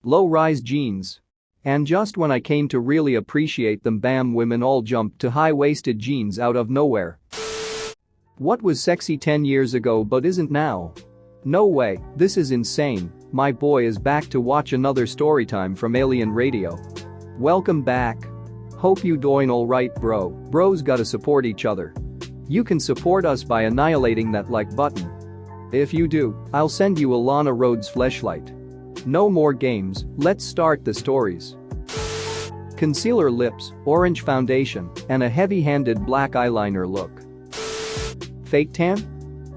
Low-rise jeans. And just when I came to really appreciate them, bam, women all jumped to high-waisted jeans out of nowhere. What was sexy 10 years ago but isn't now? No way, this is insane. My boy is back to watch another storytime from Alien Radio. Welcome back. Hope you doing alright, bro. Bros gotta support each other. You can support us by annihilating that like button. If you do, I'll send you a Lana Rhodes fleshlight. No more games, let's start the stories. Concealer lips, orange foundation, and a heavy-handed black eyeliner look. Fake tan?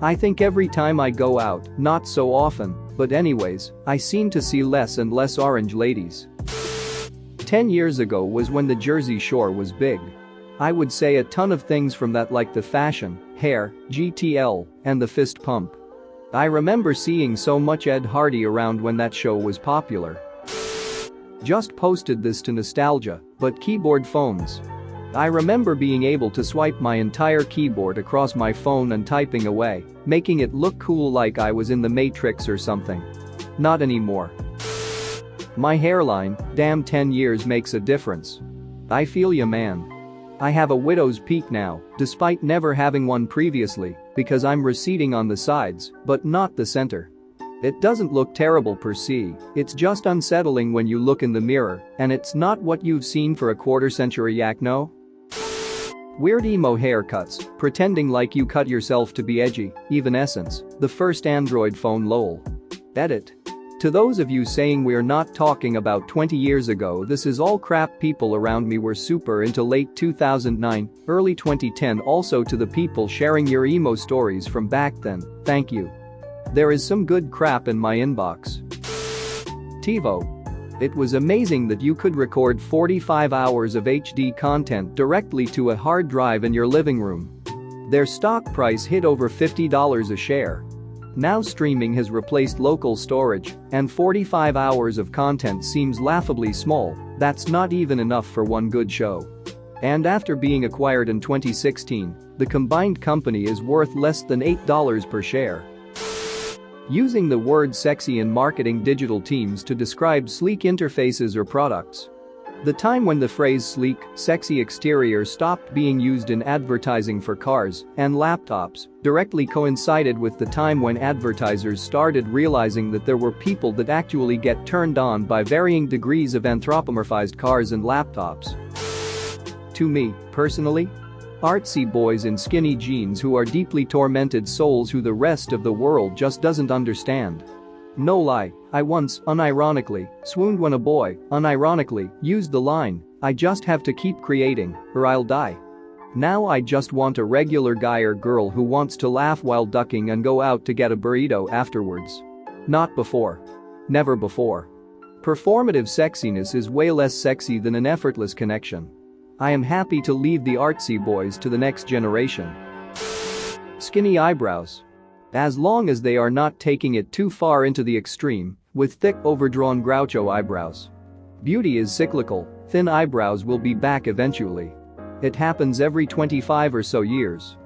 I think every time I go out, not so often, but anyways, I seem to see less and less orange ladies. 10 years ago was when the Jersey Shore was big. I would say a ton of things from that, like the fashion, hair, GTL, and the fist pump. I remember seeing so much Ed Hardy around when that show was popular. Just posted this to nostalgia, but keyboard phones. I remember being able to swipe my entire keyboard across my phone and typing away, making it look cool like I was in the Matrix or something. Not anymore. My hairline, damn, 10 years makes a difference. I feel ya, man. I have a widow's peak now, despite never having one previously, because I'm receding on the sides, but not the center. It doesn't look terrible per se, it's just unsettling when you look in the mirror, and it's not what you've seen for a quarter-century yak, no? Weird emo haircuts, pretending like you cut yourself to be edgy, Evanescence, the first Android phone, lol. Edit. To those of you saying we're not talking about 20 years ago, this is all crap. People around me were super into late 2009, early 2010. Also to the people sharing your emo stories from back then, thank you. There is some good crap in my inbox. TiVo. It was amazing that you could record 45 hours of HD content directly to a hard drive in your living room. Their stock price hit over $50 a share. Now streaming has replaced local storage, and 45 hours of content seems laughably small. That's not even enough for one good show. And after being acquired in 2016, the combined company is worth less than $8 per share. Using the word sexy in marketing digital teams to describe sleek interfaces or products. The time when the phrase sleek, sexy exterior stopped being used in advertising for cars and laptops directly coincided with the time when advertisers started realizing that there were people that actually get turned on by varying degrees of anthropomorphized cars and laptops. To me, personally, artsy boys in skinny jeans who are deeply tormented souls who the rest of the world just doesn't understand. No lie, I once, unironically, swooned when a boy, unironically, used the line, "I just have to keep creating, or I'll die." Now I just want a regular guy or girl who wants to laugh while ducking and go out to get a burrito afterwards. Not before. Never before. Performative sexiness is way less sexy than an effortless connection. I am happy to leave the artsy boys to the next generation. Skinny eyebrows. As long as they are not taking it too far into the extreme, with thick, overdrawn Groucho eyebrows. Beauty is cyclical, thin eyebrows will be back eventually. It happens every 25 or so years.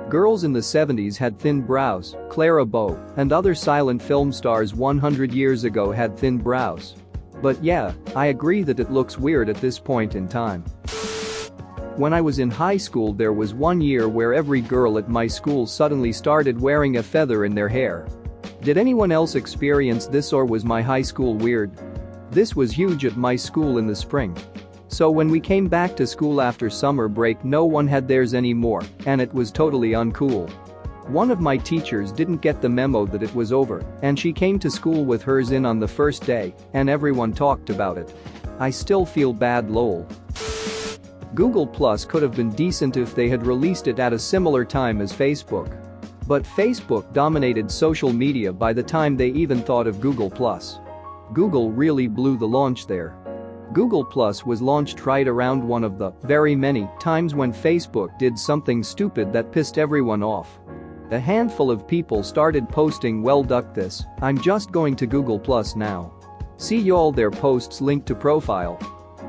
Girls in the 70s had thin brows, Clara Bow and other silent film stars 100 years ago had thin brows. But yeah, I agree that it looks weird at this point in time. When I was in high school, there was one year where every girl at my school suddenly started wearing a feather in their hair. Did anyone else experience this, or was my high school weird? This was huge at my school in the spring. So when we came back to school after summer break, no one had theirs anymore, and it was totally uncool. One of my teachers didn't get the memo that it was over, and she came to school with hers in on the first day, and everyone talked about it. I still feel bad, lol. Google Plus could have been decent if they had released it at a similar time as Facebook. But Facebook dominated social media by the time they even thought of Google Plus. Google really blew the launch there. Google Plus was launched right around one of the very many times when Facebook did something stupid that pissed everyone off. A handful of people started posting, "Well, duck this, I'm just going to Google Plus now. See y'all there," posts linked to profile.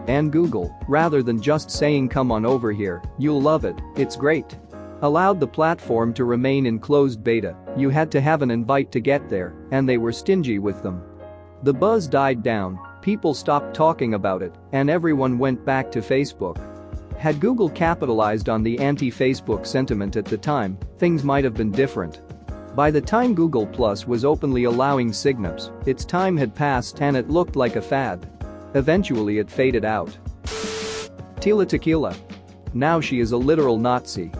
And Google, rather than just saying "come on over here, you'll love it, it's great," allowed the platform to remain in closed beta. You had to have an invite to get there, and they were stingy with them. The buzz died down, People stopped talking about it, and everyone went back to Facebook. Had Google capitalized on the anti-Facebook sentiment at the time, things might have been different. By the time Google Plus was openly allowing signups, its time had passed and it looked like a fad. Eventually it faded out. Tila Tequila. Now she is a literal Nazi.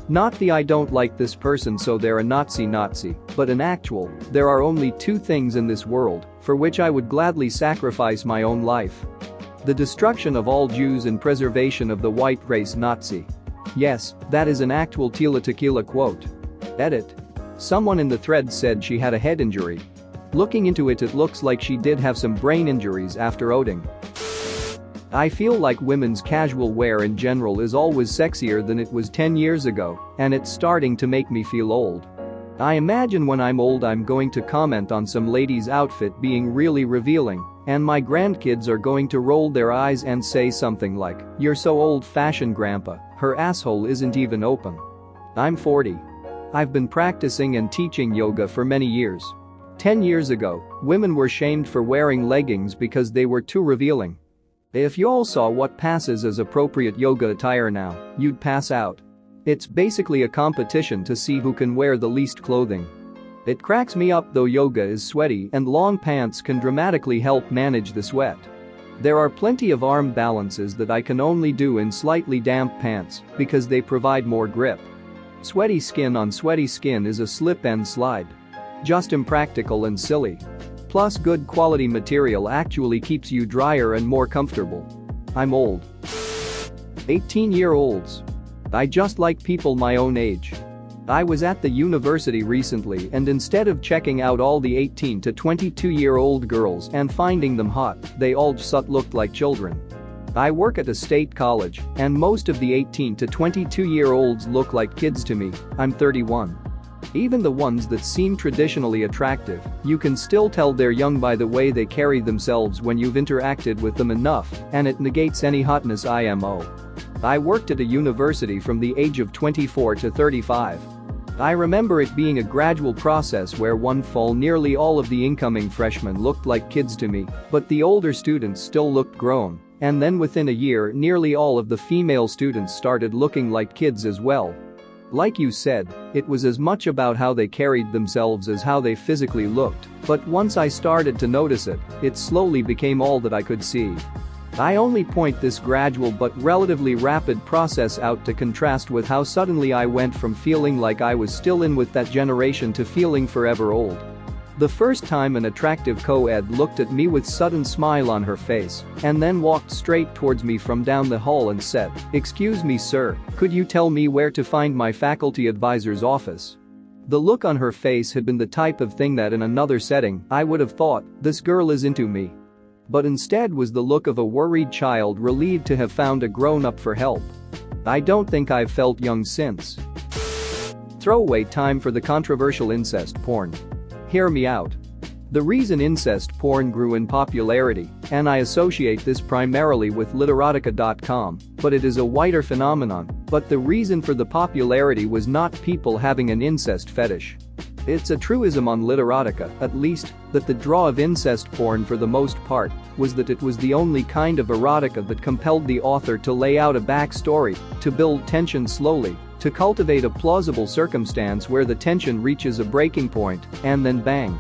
Not the "I don't like this person so they're a Nazi," but an actual "there are only two things in this world for which I would gladly sacrifice my own life. The destruction of all Jews and preservation of the white race." Nazi. Yes, that is an actual Tila Tequila quote. Edit. Someone in the thread said she had a head injury. Looking into it, it looks like she did have some brain injuries after outing. I feel like women's casual wear in general is always sexier than it was 10 years ago, and it's starting to make me feel old. I imagine when I'm old I'm going to comment on some lady's outfit being really revealing, and my grandkids are going to roll their eyes and say something like, "You're so old-fashioned, Grandpa, her asshole isn't even open." I'm 40. I've been practicing and teaching yoga for many years. 10 years ago, women were shamed for wearing leggings because they were too revealing. If you all saw what passes as appropriate yoga attire now, you'd pass out. It's basically a competition to see who can wear the least clothing. It cracks me up though yoga is sweaty and long pants can dramatically help manage the sweat. There are plenty of arm balances that I can only do in slightly damp pants because they provide more grip. Sweaty skin on sweaty skin is a slip and slide. Just impractical and silly. Plus good quality material actually keeps you drier and more comfortable. I'm old. 18-year-olds. I just like people my own age. I was at the university recently and instead of checking out all the 18 to 22-year-old girls and finding them hot, they all just looked like children. I work at a state college and most of the 18 to 22-year-olds look like kids to me. I'm 31. Even the ones that seem traditionally attractive, you can still tell they're young by the way they carry themselves when you've interacted with them enough, and it negates any hotness IMO. I worked at a university from the age of 24 to 35. I remember it being a gradual process where one fall nearly all of the incoming freshmen looked like kids to me, but the older students still looked grown, and then within a year nearly all of the female students started looking like kids as well. Like you said, it was as much about how they carried themselves as how they physically looked, but once I started to notice it, it slowly became all that I could see. I only point this gradual but relatively rapid process out to contrast with how suddenly I went from feeling like I was still in with that generation to feeling forever old. The first time an attractive co-ed looked at me with sudden smile on her face and then walked straight towards me from down the hall and said, "Excuse me sir, could you tell me where to find my faculty advisor's office?" The look on her face had been the type of thing that in another setting I would have thought, "This girl is into me." But instead was the look of a worried child relieved to have found a grown-up for help. I don't think I've felt young since. Throwaway time for the controversial incest porn. Hear me out. The reason incest porn grew in popularity, and I associate this primarily with literotica.com, but it is a wider phenomenon, but the reason for the popularity was not people having an incest fetish. It's a truism on Literotica, at least, that the draw of incest porn for the most part was that it was the only kind of erotica that compelled the author to lay out a backstory, to build tension slowly, to cultivate a plausible circumstance where the tension reaches a breaking point, and then bang.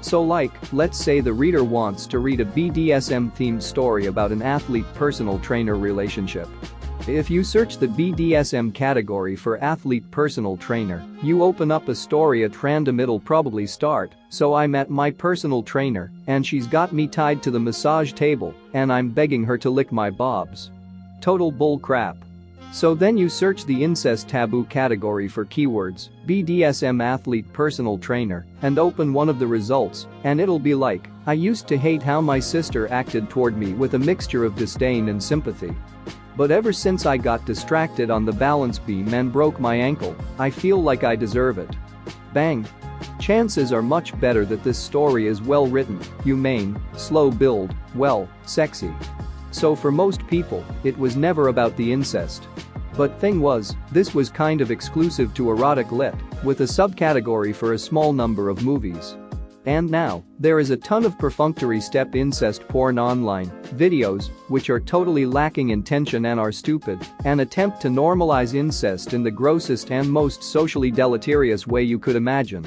So like, let's say the reader wants to read a BDSM-themed story about an athlete-personal trainer relationship. If you search the BDSM category for athlete-personal trainer, you open up a story at random, it'll probably start, "So I met my personal trainer, and she's got me tied to the massage table, and I'm begging her to lick my bobs." Total bull crap. So then you search the incest taboo category for keywords, BDSM athlete personal trainer, and open one of the results, and it'll be like, "I used to hate how my sister acted toward me with a mixture of disdain and sympathy. But ever since I got distracted on the balance beam and broke my ankle, I feel like I deserve it." Bang. Chances are much better that this story is well written, humane, slow build, well, sexy. So for most people, it was never about the incest. But thing was, this was kind of exclusive to erotic lit, with a subcategory for a small number of movies. And now, there is a ton of perfunctory step incest porn online, videos, which are totally lacking in tension and are stupid, an attempt to normalize incest in the grossest and most socially deleterious way you could imagine.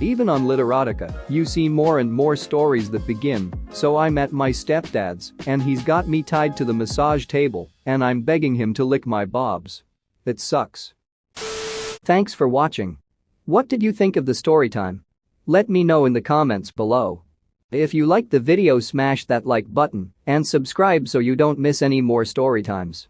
Even on Literotica, you see more and more stories that begin, "So I met my stepdad's, and he's got me tied to the massage table, and I'm begging him to lick my bobs." It sucks. Thanks for watching. What did you think of the story time? Let me know in the comments below. If you liked the video, smash that like button and subscribe so you don't miss any more story times.